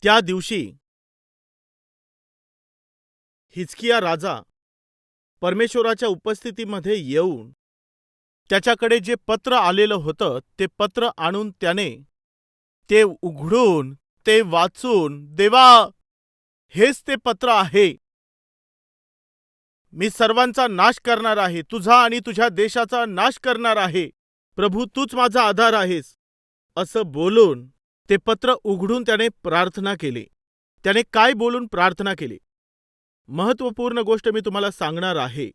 त्या दिवशी हिजकिया राजा परमेश्वराच्या उपस्थितीमध्ये येऊन त्याच्याकडे जे पत्र आलेलं होतं ते पत्र आणून त्याने ते उघडून ते वाचून, देवा, हेच ते पत्र आहे. मी सर्वांचा नाश करणार आहे, तुझा आणि तुझ्या देशाचा नाश करणार आहे. प्रभू, तूच माझा आधार आहेस, असं बोलून ते पत्र उघडून त्याने प्रार्थना केली. त्याने काय बोलून प्रार्थना केली? महत्त्वपूर्ण गोष्ट मी तुम्हाला सांगणार आहे.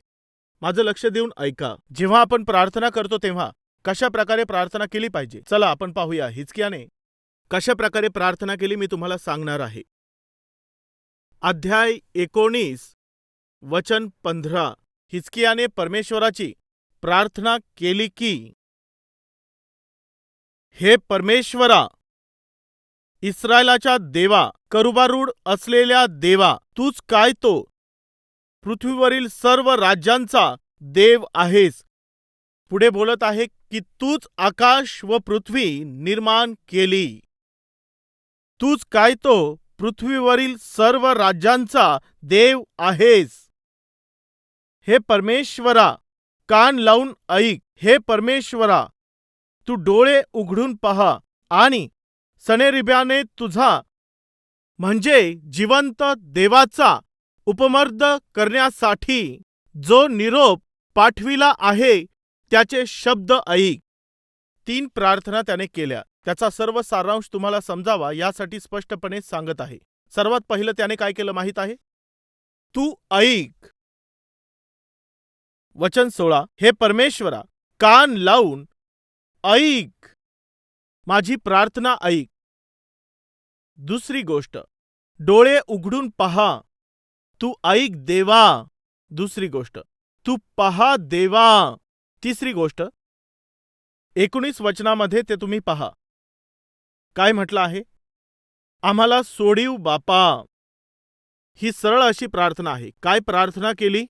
माझं लक्ष देऊन ऐका. जेव्हा आपण प्रार्थना करतो तेव्हा कशा प्रकारे प्रार्थना केली पाहिजे, चला आपण पाहूया. हिजकियाने कशा प्रकारे प्रार्थना केली मी तुम्हाला सांगणार आहे. अध्याय 19 वचन 15. हिजकियाने परमेश्वराची प्रार्थना केली की, हे परमेश्वरा, इस्रायलाच्या देवा, करुबारूढ असलेल्या देवा, तूच काय तो पृथ्वीवरील सर्व राज्यांचा देव आहेस. पुढे बोलत आहे की तूच आकाश व पृथ्वी निर्माण केली. तूच काय तो पृथ्वीवरील सर्व राज्यांचा देव आहेस. हे परमेश्वरा, कान लावून ऐक. हे परमेश्वरा, तू डोळे उघडून पहा आणि सनेरिब्याने तुझा म्हणजे जिवंत देवाचा उपमर्द करण्यासाठी जो निरोप पाठविला आहे त्याचे शब्द ऐक. 3 प्रार्थना त्याने केल्या. त्याचा सर्व सारांश तुम्हाला समजावा यासाठी स्पष्टपणे सांगत आहे. सर्वात पहिलं त्याने काय केलं माहित आहे? तू ऐक. वचन 16. हे परमेश्वरा, कान लावून ऐक, माझी प्रार्थना ऐक. दुसरी गोष्ट, डोळे उघडून पहा. तू ऐक देवा. दुसरी गोष्ट, तू पहा देवा. तिसरी गोष्ट, 19 वचनामध्ये ते तुम्ही पहा. काय म्हटलं आहे? आम्हाला सोडीव बापा. ही सरळ अशी प्रार्थना आहे. काय प्रार्थना केली?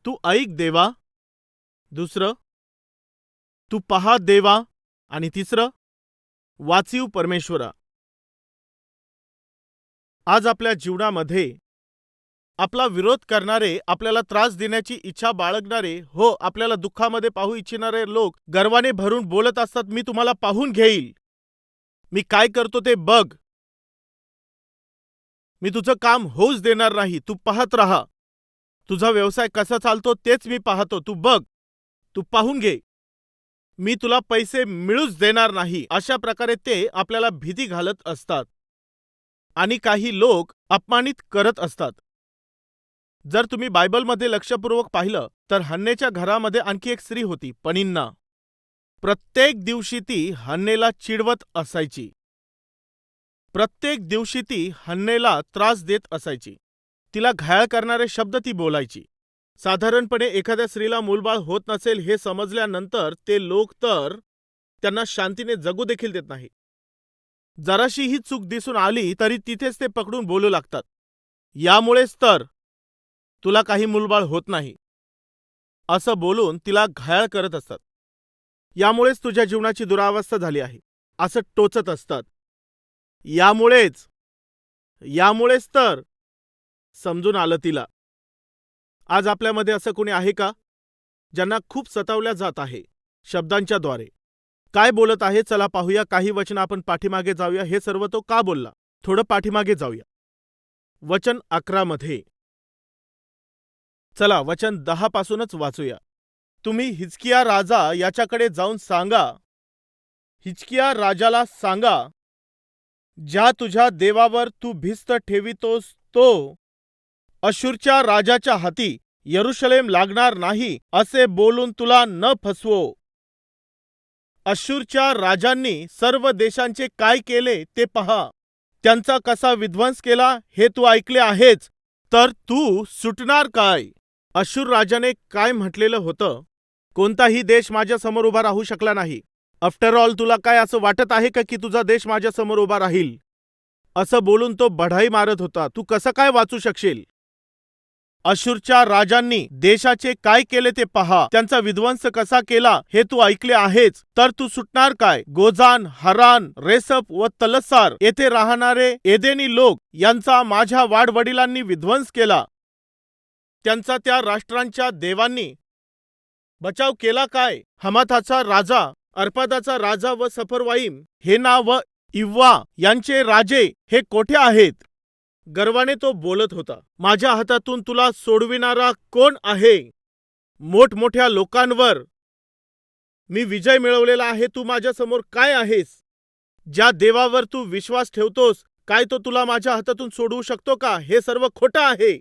तू ऐक देवा. दुसरं, तू पहा देवा. आणि तिसरं, वाचीव परमेश्वरा. आज आपल्या जीवनामध्ये आपला विरोध करणारे, आपल्याला त्रास देण्याची इच्छा बाळगणारे, हो, आपल्याला दुःखामध्ये पाहू इच्छिणारे लोक गर्वाने भरून बोलत असतात, मी तुम्हाला पाहून घेईल, मी काय करतो ते बघ, मी तुझं काम होऊच देणार नाही, तू पाहत राहा, तुझा व्यवसाय कसा चालतो तेच मी पाहतो, तू बघ, तू पाहून घे, मी तुला पैसे मिळूच देणार नाही. अशा प्रकारे ते आपल्याला भीती घालत असतात आणि काही लोक अपमानित करत असतात. जर तुम्ही बायबलमध्ये लक्षपूर्वक पाहिलं तर हन्नेच्या घरामध्ये आणखी एक स्त्री होती, पनिन्ना. प्रत्येक दिवशी ती हन्नेला चिडवत असायची. प्रत्येक दिवशी ती हन्नेला त्रास देत असायची. तिला घायाळ करणारे शब्द ती बोलायची. साधारणपणे एखाद्या स्त्रीला मूलबाळ होत नसेल हे समजल्यानंतर ते लोक तर त्यांना शांतीने जगू देखील देत नाही. जराशी ही चूक दिसून आली तरी तिथेच ते पकडून बोलू लागतात, यामुळेच तर तुला काही मूलबाळ होत नाही, असं बोलून तिला घायाळ करत असतात. यामुळेच तुझ्या जीवनाची दुरावस्था झाली आहे, असं टोचत असतात. यामुळेच तर समजून आलं तिला. आज आपल्यामध्ये असं कोणी आहे का ज्यांना खूप सतावल्या जात आहे शब्दांच्या द्वारे? काय बोलत आहे चला पाहूया. काही वचन आपण पाठीमागे जाऊया. हे सर्व तो का बोलला थोडं पाठीमागे जाऊया. वचन 11 मध्ये, चला वचन 10 पासूनच वाचूया. तुम्ही हिजकिया राजा याच्याकडे जाऊन सांगा, हिजकिया राजाला सांगा, ज्या तुझ्या देवावर तू भिस्त ठेवितोस तो अशूरच्या राजाच्या हाती यरुशलेम लागणार नाही असे बोलून तुला न फसवो. अशूरच्या राजांनी सर्व देशांचे काय केले ते पहा, त्यांचा कसा विध्वंस केला हे तू ऐकले आहेच, तर तू सुटणार काय? अशूर राजाने काय म्हटलेलं होतं? कोणताही देश माझ्या समोर उभा राहू शकला नाही. आफ्टर ऑल तुला काय असं वाटत आहे का की तुझा देश माझ्या समोर उभा राहील? असं बोलून तो बढाई मारत होता. तू कसं काय वाचू शकशील? अशूरच्या राजांनी देशाचे काय केले ते पहा. त्यांचा विध्वंस कसा केला हे तू ऐकले आहेच. तर तू सुटणार काय? गोजान, हरान, रेसप व तलस्सार येथे राहणारे एदेनी लोक यांचा माझ्या वाडवडिलांनी विध्वंस केला. त्यांचा त्या राष्ट्रांच्या देवांनी बचाव केला काय? हमाथाचा राजा, अर्पादाचा राजा व सफरवाईम हेना व इव्वा यांचे राजे हे कोठे आहेत? गर्वाने तो बोलत होता. माझ्या हातातून तुला सोडविणारा कोण आहे? मोठमोठ्या लोकांवर मी विजय मिळवलेला आहे. तू माझ्या समोर काय आहेस? ज्या देवावर तू विश्वास ठेवतोस, काय तो तुला माझ्या हातातून सोडवू शकतो का? हे सर्व खोटं आहे.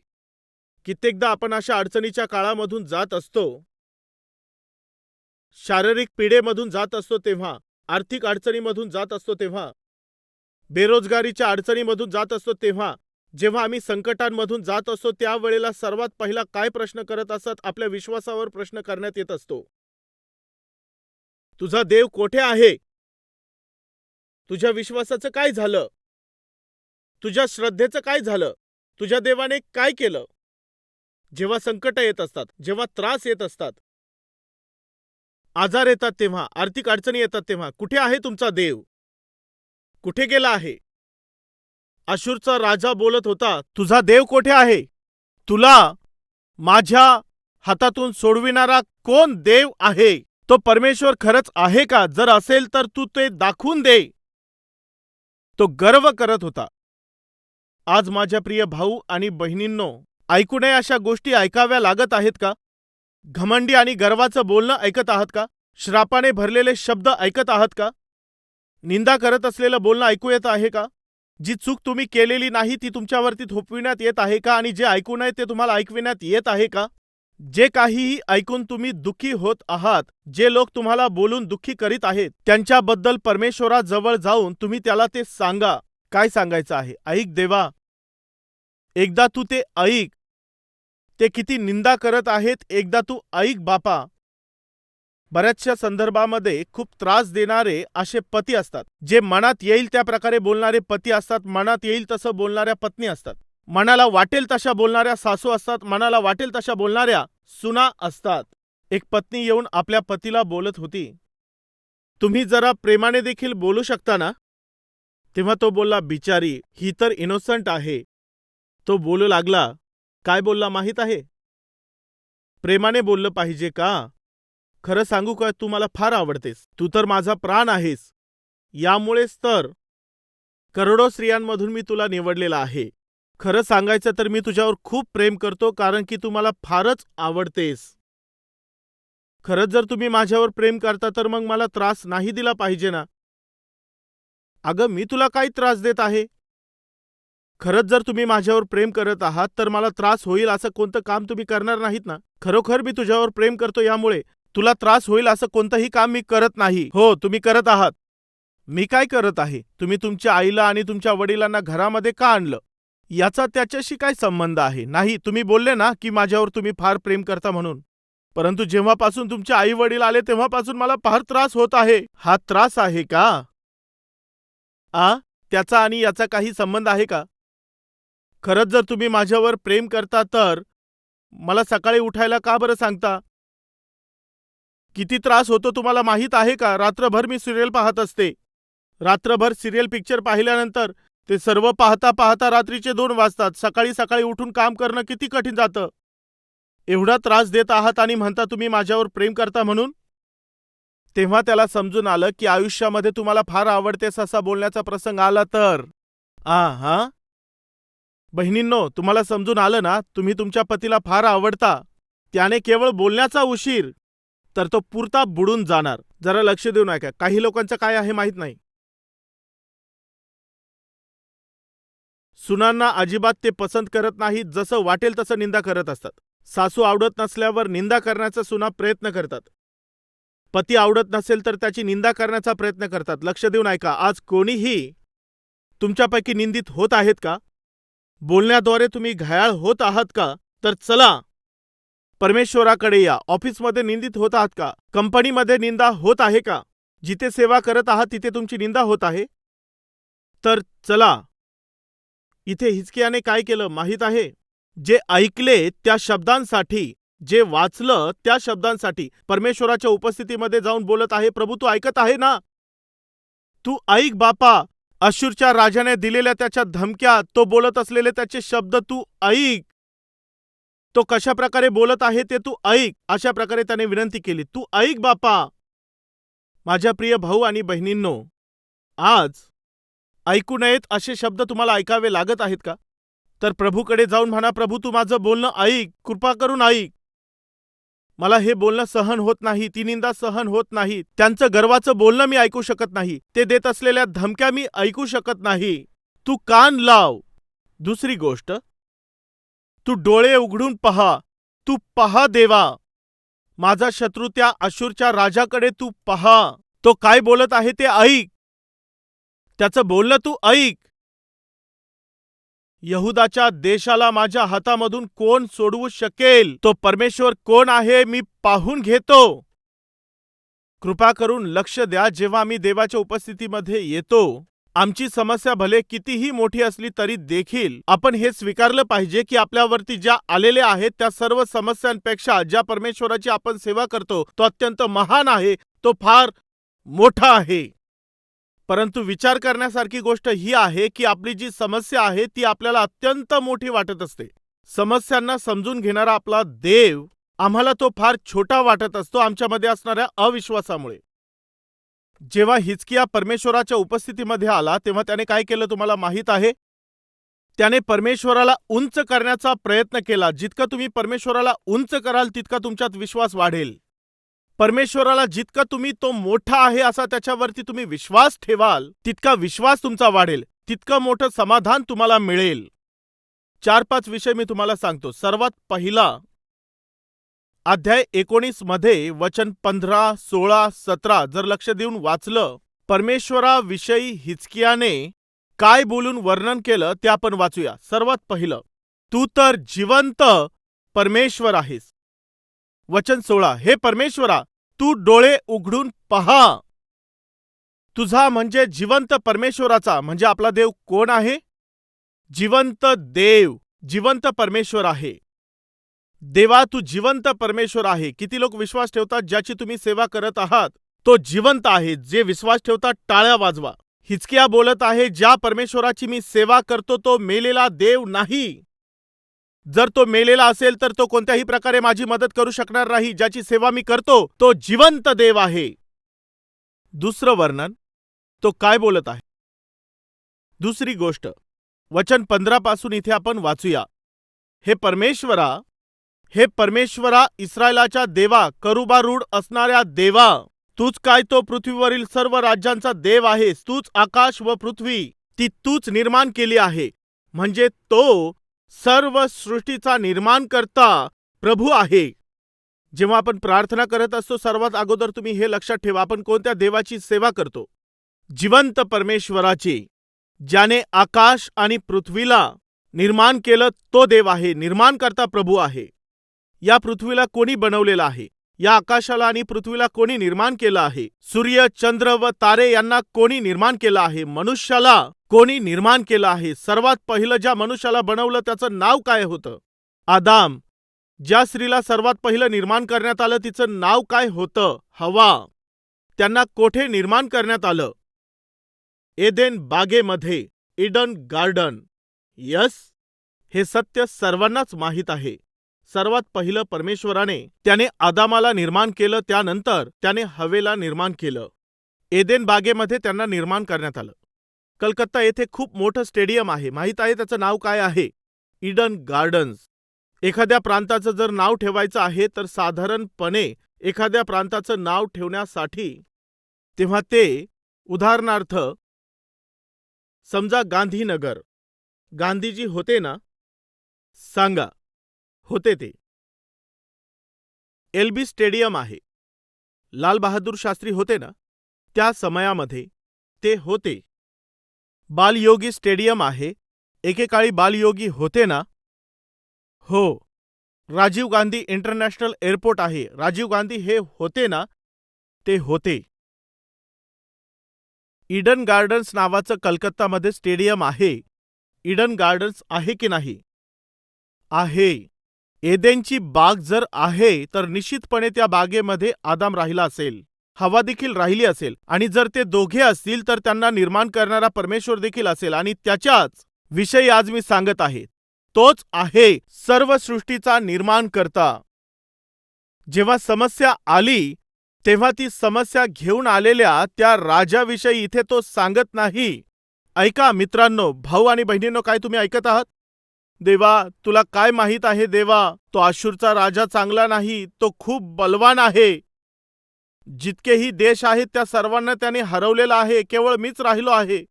कित्येकदा आपण अशा अडचणीच्या काळामधून जात असतो. शारीरिक पीडेमधून जात असतो तेव्हा, आर्थिक अडचणीमधून जात असतो तेव्हा, बेरोजगारीच्या अडचणीमधून जात असतो तेव्हा, जेव्हा आम्ही संकटांमधून जात असतो त्यावेळेला सर्वात पहिला काय प्रश्न करत असतात? आपल्या विश्वासावर प्रश्न करण्यात येत असतो. तुझा देव कोठे आहे? तुझ्या विश्वासाचं काय झालं? तुझ्या श्रद्धेचं काय झालं? तुझ्या देवाने काय केलं? जेव्हा संकट येत असतात, जेव्हा त्रास येत असतात, आजार येतात तेव्हा, आर्थिक अडचणी येतात तेव्हा, कुठे आहे तुमचा देव? कुठे गेला आहे? अशूरचा राजा बोलत होता, तुझा देव कोठे आहे? तुला माझ्या हातातून सोडविणारा कोण देव आहे? तो परमेश्वर खरंच आहे का? जर असेल तर तू ते दाखवून दे. तो गर्व करत होता. आज माझ्या प्रिय भाऊ आणि बहिणींनो, ऐकू नये अशा गोष्टी ऐकाव्या लागत आहेत का? घमंडी आणि गर्वाचं बोलणं ऐकत आहात का? श्रापाने भरलेले शब्द ऐकत आहात का? निंदा करत असलेलं बोलणं ऐकू येत आहे का? जी चूक तुम्ही केलेली नाही ती तुमच्यावरती थोपविण्यात येत आहे का? आणि जे ऐकू नये ते तुम्हाला ऐकविण्यात येत आहे का? जे काहीही ऐकून तुम्ही दुःखी होत आहात, जे लोक तुम्हाला बोलून दुःखी करीत आहेत, त्यांच्याबद्दल परमेश्वराजवळ जाऊन तुम्ही त्याला ते सांगा. काय सांगायचं आहे? ऐक देवा, एकदा तू ते ऐक. ते किती निंदा करत आहेत, एकदा तू ऐक बापा. बऱ्याचशा संदर्भामध्ये खूप त्रास देणारे असे पती असतात, जे मनात येईल त्या प्रकारे बोलणारे पती असतात, मनात येईल तसं बोलणाऱ्या पत्नी असतात, मनाला वाटेल तशा बोलणाऱ्या सासू असतात, मनाला वाटेल तशा बोलणाऱ्या सुना असतात. एक पत्नी येऊन आपल्या पतीला बोलत होती, तुम्ही जरा प्रेमाने देखील बोलू शकता ना? तेव्हा तो बोलला, बिचारी, ही तर इनोसंट आहे. तो बोलू लागला, काय बोलला माहीत आहे? प्रेमाने बोललं पाहिजे का? खरं सांगू का, तू मला फार आवडतेस. तू तर माझा प्राण आहेस. यामुळेच तर करोडो स्त्रियांमधून मी तुला निवडलेला आहे. खरं सांगायचं तर मी तुझ्यावर खूप प्रेम करतो, कारण की तू मला फारच आवडतेस. खरंच जर तुम्ही माझ्यावर प्रेम करता तर मग मला त्रास नाही दिला पाहिजे ना? अगं, मी तुला काही त्रास देत आहे? खरंच जर तुम्ही माझ्यावर प्रेम करत आहात तर मला त्रास होईल असं कोणतं काम तुम्ही करणार नाहीत ना? खरोखर मी तुझ्यावर प्रेम करतो, यामुळे तुला त्रास होईल असं कोणतंही काम मी करत नाही. हो, तुम्ही करत आहात. मी काय करत आहे? तुम्ही तुमच्या आईला आणि तुमच्या वडिलांना घरामध्ये का आणलं? याचा त्याच्याशी काय संबंध आहे? नाही, तुम्ही बोलले ना की माझ्यावर तुम्ही फार प्रेम करता म्हणून. परंतु जेव्हापासून तुमचे आई वडील आले तेव्हापासून मला फार त्रास होत आहे. हा त्रास आहे का? त्याचा आणि याचा काही संबंध आहे का? खरंच जर तुम्ही माझ्यावर प्रेम करता तर मला सकाळी उठायला का बरं सांगता? किती त्रास होतो तुम्हाला माहीत आहे का? रात्रभर मी सिरियल पाहत असते. रात्रभर सिरियल पिक्चर पाहिल्यानंतर ते सर्व पाहता पाहता रात्रीचे 2 वाजतात. सकाळी सकाळी उठून काम करणं किती कठीण जातं. एवढा त्रास देत आहात आणि म्हणता तुम्ही माझ्यावर प्रेम करता म्हणून? तेव्हा त्याला समजून आलं की आयुष्यामध्ये तुम्हाला फार आवडतेस असा बोलण्याचा प्रसंग आला तर. बहिणींनो, तुम्हाला समजून आलं ना? तुम्ही तुमच्या पतीला फार आवडता. त्याने केवळ बोलण्याचा उशीर तर तो पुरता बुडून जाणार. जरा लक्ष देऊ नका. काही लोकांचं काय आहे माहित नाही. सुनांना अजिबात ते पसंत करत नाहीत. जसं वाटेल तसं निंदा करत असतात. सासू आवडत नसल्यावर निंदा करण्याचा सुना प्रयत्न करतात. पती आवडत नसेल तर त्याची निंदा करण्याचा प्रयत्न करतात. लक्ष देऊन ऐका. आज कोणीही तुमच्यापैकी निंदित होत आहेत का? बोलण्याद्वारे तुम्ही घायाळ होत आहात का? तर चला परमेश्वराकडे या. ऑफिसमध्ये निंदित होत आहात का? कंपनीमध्ये निंदा होत आहे का? जिथे सेवा करत आहात तिथे तुमची निंदा होत आहे? तर चला. इथे हिजकियाने काय केलं माहीत आहे? जे ऐकले त्या शब्दांसाठी, जे वाचलं त्या शब्दांसाठी परमेश्वराच्या उपस्थितीमध्ये जाऊन बोलत आहे, प्रभू तू ऐकत आहे ना? तू ऐक बापा. अश्शूरच्या राजाने दिलेल्या त्याच्या धमक्या, तो बोलत असलेले त्याचे शब्द तू ऐक. तो कशा प्रकारे बोलत आहे ते तू ऐक. अशा प्रकारे त्याने विनंती केली, तू ऐक बापा. माझ्या प्रिय भाऊ आणि बहिणींनो, आज ऐकू नयेत असे शब्द तुम्हाला ऐकावे लागत आहेत का? तर प्रभूकडे जाऊन म्हणा, प्रभू तू माझं बोलणं ऐक, कृपा करून ऐक. मला हे बोलणं सहन होत नाही, ती निंदा सहन होत नाही, त्यांचं गर्वाचं बोलणं मी ऐकू शकत नाही, ते देत असलेल्या धमक्या मी ऐकू शकत नाही. तू कान लाव. दुसरी गोष्ट, तू डोळे उघडून पहा. तू पहा देवा. माझा शत्रू त्या अश्शूरच्या राजाकडे तू पहा. तो काय बोलत आहे ते ऐक. त्याचं बोलणं तू ऐक. यहुदाच्या देशाला माझ्या हातामधून कोण सोडवू शकेल? तो परमेश्वर कोण आहे मी पाहून घेतो. कृपा करून लक्ष द्या. जेव्हा आम्ही देवाच्या उपस्थितीमध्ये येतो, आमची समस्या भले कितीही मोठी असली तरी देखील आपण हे स्वीकारलं पाहिजे की आपल्यावरती ज्या आलेल्या आहेत त्या सर्व समस्यांपेक्षा ज्या परमेश्वराची आपण सेवा करतो तो अत्यंत महान आहे, तो फार मोठा आहे. परंतु विचार करण्यासारखी गोष्ट ही आहे की आपली जी समस्या आहे ती आपल्याला अत्यंत मोठी वाटत असते. समस्यांना समजून घेणारा आपला देव आम्हाला तो फार छोटा वाटत असतो आमच्यामध्ये असणाऱ्या अविश्वासामुळे. जेव्हा हिजकिया परमेश्वराच्या उपस्थितीमध्ये आला तेव्हा त्याने काय केलं तुम्हाला माहीत आहे? त्याने परमेश्वराला उंच करण्याचा प्रयत्न केला. जितकं तुम्ही परमेश्वराला उंच कराल तितका तुमच्यात विश्वास वाढेल. परमेश्वराला जितका तुम्ही तो मोठा आहे असा त्याच्यावरती तुम्ही विश्वास ठेवाल तितका विश्वास तुमचा वाढेल, तितकं मोठं समाधान तुम्हाला मिळेल. 4-5 विषय मी तुम्हाला सांगतो. सर्वात पहिला, अध्याय 19 मध्ये वचन 15, 16, 17 जर लक्ष देऊन वाचलं, परमेश्वराविषयी हिजकियाने काय बोलून वर्णन केलं ते आपण वाचूया. सर्वात पहिलं, तू तर जिवंत परमेश्वर आहेस. वचन 16, हे परमेश्वरा तू डोळे उघडून पहा. तुझा म्हणजे जिवंत परमेश्वराचा म्हणजे आपला देव कोण आहे? जिवंत देव, जिवंत परमेश्वर आहे. देवा तू जिवंत परमेश्वर आहे. किती लोक विश्वास ठेवतात ज्याची तुम्ही सेवा करत आहात तो जिवंत आहे. जे विश्वास ठेवतात टाळ्या वाजवा. हिजकिया बोलत आहे, ज्या परमेश्वराची मी सेवा करतो तो मेलेला देव नाही. जर तो मेलेला असेल तर तो कोणत्याही प्रकारे माझी मदत करू शकणार नाही. ज्याची सेवा मी करतो तो जिवंत देव आहे. दुसरं वर्णन, तो काय बोलत आहे? दुसरी गोष्ट, वचन 15 पासून इथे आपण वाचूया. हे परमेश्वरा इस्रायलाच्या देवा, करूबारूढ असणाऱ्या देवा, तूच काय तो पृथ्वीवरील सर्व राज्यांचा देव आहेस. तूच आकाश व पृथ्वी ती तूच निर्माण केली आहे. म्हणजे तो सर्व सृष्टीचा निर्माण करता प्रभू आहे. जेव्हा आपण प्रार्थना करत असतो सर्वात अगोदर तुम्ही हे लक्षात ठेवा, आपण कोणत्या देवाची सेवा करतो? जिवंत परमेश्वराची. ज्याने आकाश आणि पृथ्वीला निर्माण केलं तो देव आहे. निर्माण करता प्रभू आहे. या पृथ्वीला कोणी बनवलेलं आहे? या आकाशाला आणि पृथ्वीला कोणी निर्माण केलं आहे? सूर्य, चंद्र व तारे यांना कोणी निर्माण केलं आहे? मनुष्याला कोणी निर्माण केलं आहे? सर्वात पहिलं ज्या मनुष्याला बनवलं त्याचं नाव काय होतं? आदाम. ज्या स्त्रीला सर्वात पहिलं निर्माण करण्यात आलं तिचं नाव काय होतं? हवा. त्यांना कोठे निर्माण करण्यात आलं? एदेन बागेमध्ये, ईडन गार्डन. यस, हे सत्य सर्वांनाच माहीत आहे. सर्वात पहिलं परमेश्वराने त्याने आदामाला निर्माण केलं, त्यानंतर त्याने हवेला निर्माण केलं. एदेन बागेमध्ये त्यांना निर्माण करण्यात आलं. कलकत्ता येथे खूप मोठं स्टेडियम आहे, माहीत आहे त्याचं नाव काय आहे? Eden gardens. एखाद्या प्रांताचं जर नाव ठेवायचं आहे तर साधारणपणे एखाद्या प्रांताचं नाव ठेवण्यासाठी तेव्हा ते, उदाहरणार्थ समजा गांधीनगर. गांधीजी होते ना? सांगा, होते ते. एलबी स्टेडियम आहे. लाल बहादूर शास्त्री होते ना? त्या समयामध्ये ते होते. बालयोगी स्टेडियम आहे. एकेकाळी बालयोगी होते ना? हो. राजीव गांधी इंटरनॅशनल एअरपोर्ट आहे. राजीव गांधी हे होते ना? ते होते. ईडन गार्डन्स नावाचं कलकत्तामध्ये स्टेडियम आहे. ईडन गार्डन्स आहे की नाही? आहे. एदेनची बाग जर आहे तर निश्चितपणे त्या बागेमध्ये आदाम राहिला असेल, हवा देखील राहिली असेल, आणि जर ते दोघे असतील तर त्यांना निर्माण करणारा परमेश्वर देखील असेल, आणि त्याच्याच विषयी आज मी सांगत आहे. तोच आहे सर्व सृष्टीचा निर्माण करता. जेव्हा समस्या आली तेव्हा ती समस्या घेऊन आलेल्या त्या राजाविषयी इथे तो सांगत नाही. ऐका मित्रांनो, भाऊ आणि बहिणींनो, काय तुम्ही ऐकत आहात? देवा, तुला काय माहित आहे देवा, तो आशूरचा राजा चांगला नाही, तो खूप बलवान आहे. जितकेही देश आहेत त्या सर्वांना त्याने हरवलेला आहे, केवळ मीच राहिलो आहे.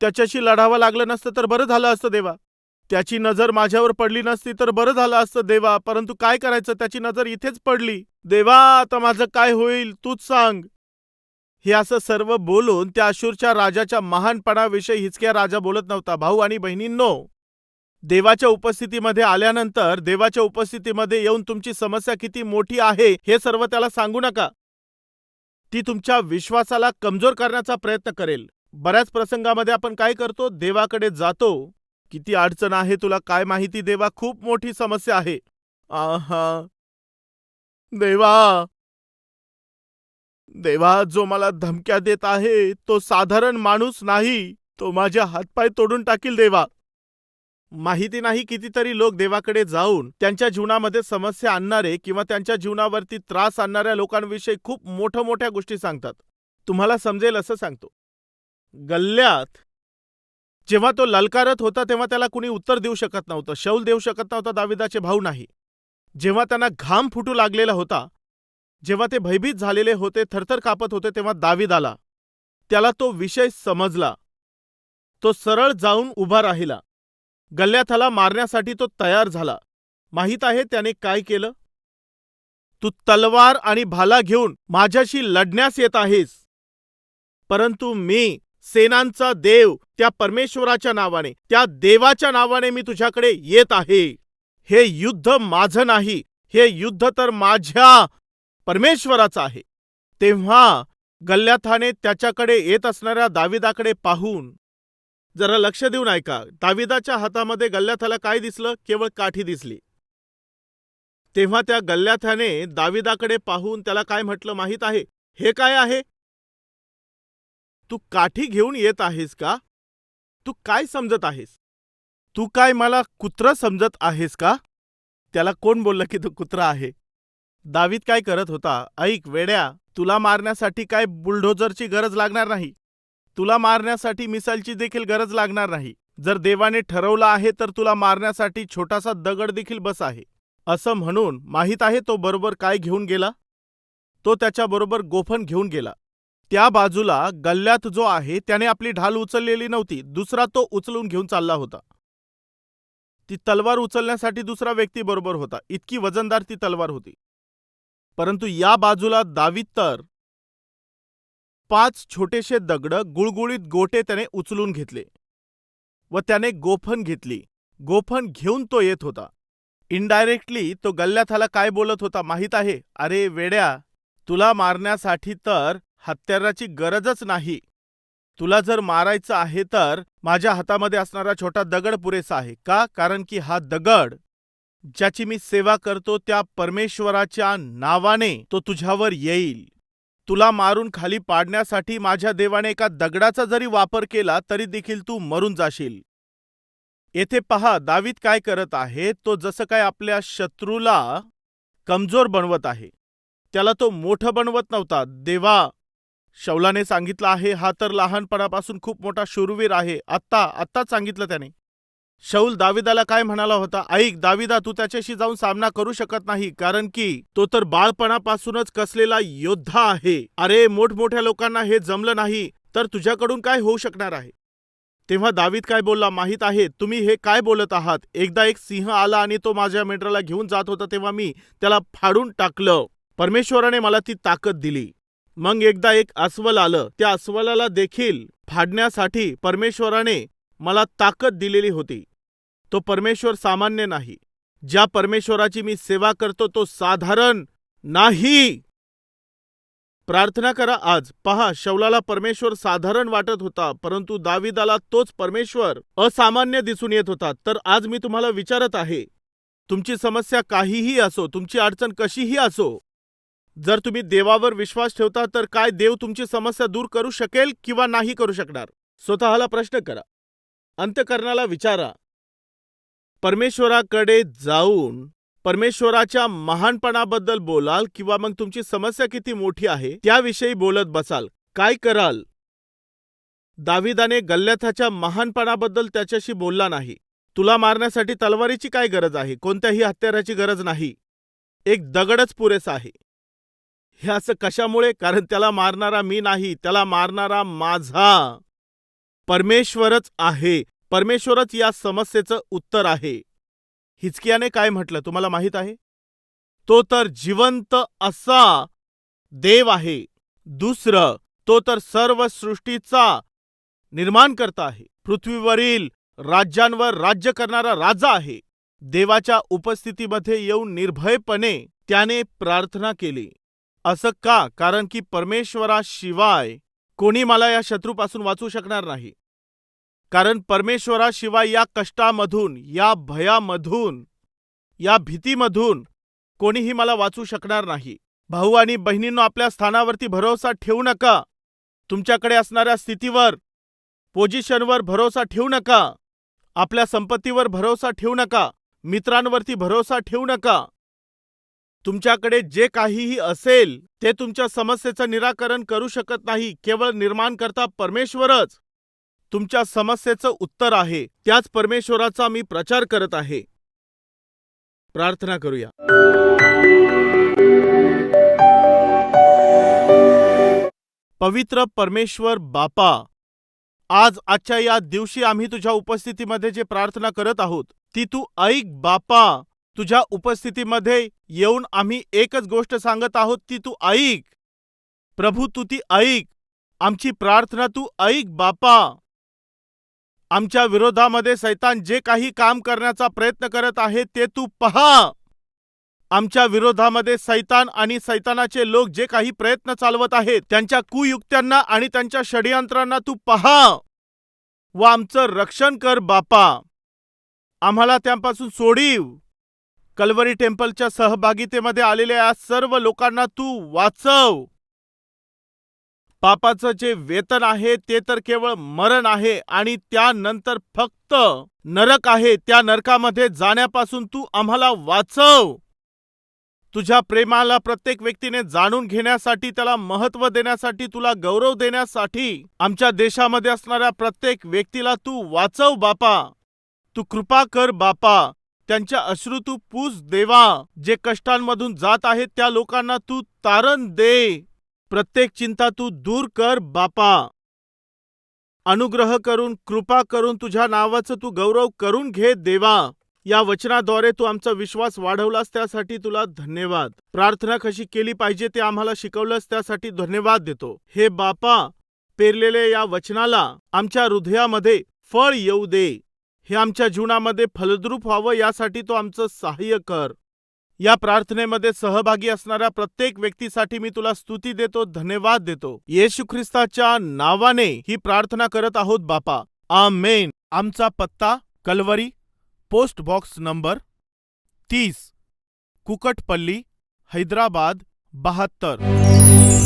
त्याच्याशी लढावं लागलं नसतं तर बरं झालं असतं देवा. त्याची नजर माझ्यावर पडली नसती तर बरं झालं असतं देवा, परंतु काय करायचं, त्याची नजर इथेच पडली. देवा, आता माझं काय होईल तूच सांग. हे असं सर्व बोलून त्या अशूरच्या राजाच्या महानपणाविषयी हिजकिया राजा बोलत नव्हता. भाऊ आणि बहिणींनो, देवाच्या उपस्थितीमध्ये आल्यानंतर देवाच्या उपस्थितीमध्ये येऊन तुमची समस्या किती मोठी आहे हे सर्व त्याला सांगू नका. ती तुमच्या विश्वासाला कमजोर करण्याचा प्रयत्न करेल. बऱ्याच प्रसंगामध्ये आपण काय करतो, देवाकडे जातो. किती अडचण आहे तुला काय माहिती देवा, खूप मोठी समस्या आहे. आहा देवा, देवा, जो मला धमक्या देत आहे तो साधारण माणूस नाही, तो माझे हातपाय तोडून टाकील देवा. माहिती नाही कितीतरी लोक देवाकडे जाऊन त्यांच्या जीवनामध्ये समस्या आणणारे किंवा त्यांच्या जीवनावरती त्रास आणणाऱ्या लोकांविषयी खूप मोठ्या गोष्टी सांगतात. तुम्हाला समजेल असं सांगतो. गल्ल्यात जेव्हा तो ललकारत होता तेव्हा त्याला कुणी उत्तर देऊ शकत नव्हतं. शौल देऊ शकत नव्हता, दाविदाचे भाऊ नाही. जेव्हा त्यांना घाम फुटू लागलेला होता, जेव्हा ते भयभीत झालेले होते, थरथर कापत होते, तेव्हा दावीद आला. त्याला तो विषय समजला. तो सरळ जाऊन उभा राहिला. गल्ल्याथाला मारण्यासाठी तो तयार झाला. माहित आहे त्याने काय केलं? तू तलवार आणि भाला घेऊन माझ्याशी लढण्यास येत आहेस, परंतु मी सेनांचा देव त्या परमेश्वराच्या नावाने, त्या देवाच्या नावाने मी तुझ्याकडे येत आहे. हे युद्ध माझं नाही, हे युद्ध तर माझ्या परमेश्वराचं आहे. तेव्हा गल्ल्याथाने त्याच्याकडे येत असणाऱ्या दाविदाकडे पाहून, जरा लक्ष देऊन ऐका, दाविदाच्या हातामध्ये गल्ल्याथाला काय दिसलं? केवळ काठी दिसली. तेव्हा त्या गल्ल्याथाने दाविदाकडे पाहून त्याला काय म्हटलं माहित आहे? हे काय आहे? तू काठी घेऊन येत आहेस का? तू काय समजत आहेस? तू काय मला कुत्रा समजत आहेस का? त्याला कोण बोललं की तू कुत्रा आहे? दावीद काय करत होता? ऐक वेड्या, तुला मारण्यासाठी काय बुलडोझरची गरज लागणार नाही. तुला मारण्यासाठी मिसाईलची देखील गरज लागणार नाही. जर देवाने ठरवलं आहे तर तुला मारण्यासाठी छोटासा दगड देखील बस आहे. असं म्हणून माहित आहे तो बरोबर काय घेऊन गेला? तो त्याच्याबरोबर गोफन घेऊन गेला. त्या बाजूला गल्ल्यात जो आहे त्याने आपली ढाल उचललेली नव्हती, दुसरा तो उचलून घेऊन चालला होता. ती तलवार उचलण्यासाठी दुसरा व्यक्ती बरोबर होता, इतकी वजनदार ती तलवार होती. परंतु या बाजूला दावीद तर 5 छोटेसे दगड, गुळगुळीत गोटे त्याने उचलून घेतले व त्याने गोफन घेतली. गोफन घेऊन तो येत होता. इनडायरेक्टली तो गल्ल्याथाला काय बोलत होता माहित आहे? अरे वेड्या, तुला मारण्यासाठी तर हत्याराची गरजच नाही. तुला जर मारायचं आहे तर माझ्या हातामध्ये असणारा छोटा दगड पुरेसा आहे. का? कारण की हा दगड ज्याची मी सेवा करतो त्या परमेश्वराच्या नावाने तो तुझ्यावर येईल. तुला मारून खाली पाडण्यासाठी माझ्या देवाने एका दगडाचा जरी वापर केला तरी देखील तू मरून जाशील. येथे पहा दावीद काय करत आहे. तो जसं काय आपल्या शत्रूला कमजोर बनवत आहे. त्याला तो मोठं बनवत नव्हता. देवा, शौलाने सांगितलं आहे हा तर लहानपणापासून खूप मोठा शूरवीर आहे. आत्ता सांगितलं त्याने. शौल दाविदाला काय म्हणाला होता? ऐक दाविदा, तू त्याच्याशी जाऊन सामना करू शकत नाही, कारण की तो तर बाळपणापासूनच कसलेला योद्धा आहे. अरे, मोठमोठ्या लोकांना हे जमलं नाही तर तुझ्याकडून काय होऊ शकणार आहे? तेव्हा दावीद काय बोलला माहित आहे? तुम्ही हे काय बोलत आहात? एकदा एक सिंह आला आणि तो माझ्या मेंढराला घेऊन जात होता तेव्हा मी त्याला फाडून टाकलं. परमेश्वराने मला ती ताकद दिली. मग एकदा एक अस्वल आलं, त्या अस्वलाला देखील फाडण्यासाठी परमेश्वराने मला ताकद दिलेली होती. तो परमेश्वर सामान्य नाही. ज्या परमेश्वराची मी सेवा करतो तो साधारण नाही. प्रार्थना करा आज. पहा, शौलाला परमेश्वर साधारण वाटत होता, परंतु दाविदाला तोच परमेश्वर असामान्य दिसून येत होता. तर आज मी तुम्हाला विचारत आहे, तुमची समस्या काहीही असो, तुमची अडचण कशीही असो, जर तुम्ही देवावर विश्वास ठेवता तर काय देव तुमची समस्या दूर करू शकेल किंवा नाही करू शकणार? स्वतःला प्रश्न करा, अंतःकरणाला विचारा. परमेश्वराकडे जाऊन परमेश्वराच्या महानपणाबद्दल बोलाल किंवा मग तुमची समस्या किती मोठी आहे त्याविषयी बोलत बसाल? काय कराल? दाविदाने गल्ल्याथाच्या महानपणाबद्दल त्याच्याशी बोलला नाही. तुला मारण्यासाठी तलवारीची काय गरज आहे? कोणत्याही हत्याराची गरज नाही. एक दगडच पुरेसा आहे. हे असं कशामुळे? कारण त्याला मारणारा मी नाही, त्याला मारणारा माझा परमेश्वरच आहे. परमेश्वरच या समस्येचं उत्तर आहे. हिजकियाने काय म्हटलं तुम्हाला माहित आहे? तो तर जिवंत असा देव आहे. दुसरं, तो तर सर्व सृष्टीचा निर्माणकर्ता आहे. पृथ्वीवरील राज्यांवर राज्य करणारा राजा आहे. देवाच्या उपस्थितीमध्ये येऊन निर्भयपणे त्याने प्रार्थना केली. असं का? कारण की परमेश्वराशिवाय कोणी मला या शत्रूपासून वाचू शकणार नाही. कारण परमेश्वराशिवाय या कष्टामधून, या भयामधून, या भीतीमधून कोणीही मला वाचू शकणार नाही. भाऊ आणि बहिणींनो, आपल्या स्थानावरती भरोसा ठेवू नका. तुमच्याकडे असणाऱ्या स्थितीवर, पोझिशनवर भरोसा ठेवू नका. आपल्या संपत्तीवर भरोसा ठेवू नका. मित्रांवरती भरोसा ठेवू नका. तुमच्याकडे जे काहीही असेल ते तुमच्या समस्येचं निराकरण करू शकत नाही. केवळ निर्माणकर्ता परमेश्वरच तुमच्या समस्येचं उत्तर आहे. त्याच परमेश्वराचा मी प्रचार करत आहे. प्रार्थना करूया. पवित्र परमेश्वर बापा, आजच्या या दिवशी आम्ही तुझ्या उपस्थितीमध्ये जे प्रार्थना करत आहोत ती तू ऐक बापा. तुझ्या उपस्थितीमध्ये येऊन आम्ही एकच गोष्ट सांगत आहोत, ती तू ऐक प्रभू. तू ती ऐक. आमची प्रार्थना तू ऐक बापा. आमच्या विरोधामध्ये सैतान जे काही काम करण्याचा प्रयत्न करत आहे ते तू पहा. आमच्या विरोधामध्ये सैतान आणि सैतानाचे लोक जे काही प्रयत्न चालवत आहेत त्यांच्या कुयुक्त्यांना आणि त्यांच्या षडयंत्रांना तू पहा व आमचं रक्षण कर बापा. आम्हाला त्यांपासून सोडीव. कल्वरी टेम्पलच्या सहभागितेमध्ये आलेल्या या सर्व लोकांना तू वाचव. पापाचं जे वेतन आहे ते तर केवळ मरण आहे आणि त्यानंतर फक्त नरक आहे. त्या नरकामध्ये जाण्यापासून तू आम्हाला वाचव. तुझ्या प्रेमाला प्रत्येक व्यक्तीने जाणून घेण्यासाठी, त्याला महत्त्व देण्यासाठी, तुला गौरव देण्यासाठी आमच्या देशामध्ये असणाऱ्या प्रत्येक व्यक्तीला तू वाचव बापा. तू कृपा कर बापा. त्यांच्या अश्रू तू पुस देवा. जे कष्टांमधून जात आहेत त्या लोकांना तू तारण दे. प्रत्येक चिंता तू दूर कर बापा. अनुग्रह करून, कृपा करून तुझ्या नावाचं तू गौरव करून घे देवा. या वचनाद्वारे तू आमचा विश्वास वाढवलास त्यासाठी तुला धन्यवाद. प्रार्थना कशी केली पाहिजे ते आम्हाला शिकवलंस त्यासाठी धन्यवाद देतो. हे बापा, पेरलेल्या या वचनाला आमच्या हृदयामध्ये फळ येऊ दे. हे आमच्या जीवनामध्ये फलद्रूप व्हावं यासाठी तो आमचं सहाय्य कर. या प्रार्थनेमध्ये सहभागी असणाऱ्या प्रत्येक व्यक्तीसाठी मी तुला स्तुती देतो, धन्यवाद देतो. येशू ख्रिस्ताच्या नावाने ही प्रार्थना करत आहोत बापा. आमेन. आमचा पत्ता Calvary, post box number 30, Kukatpally, Hyderabad 72.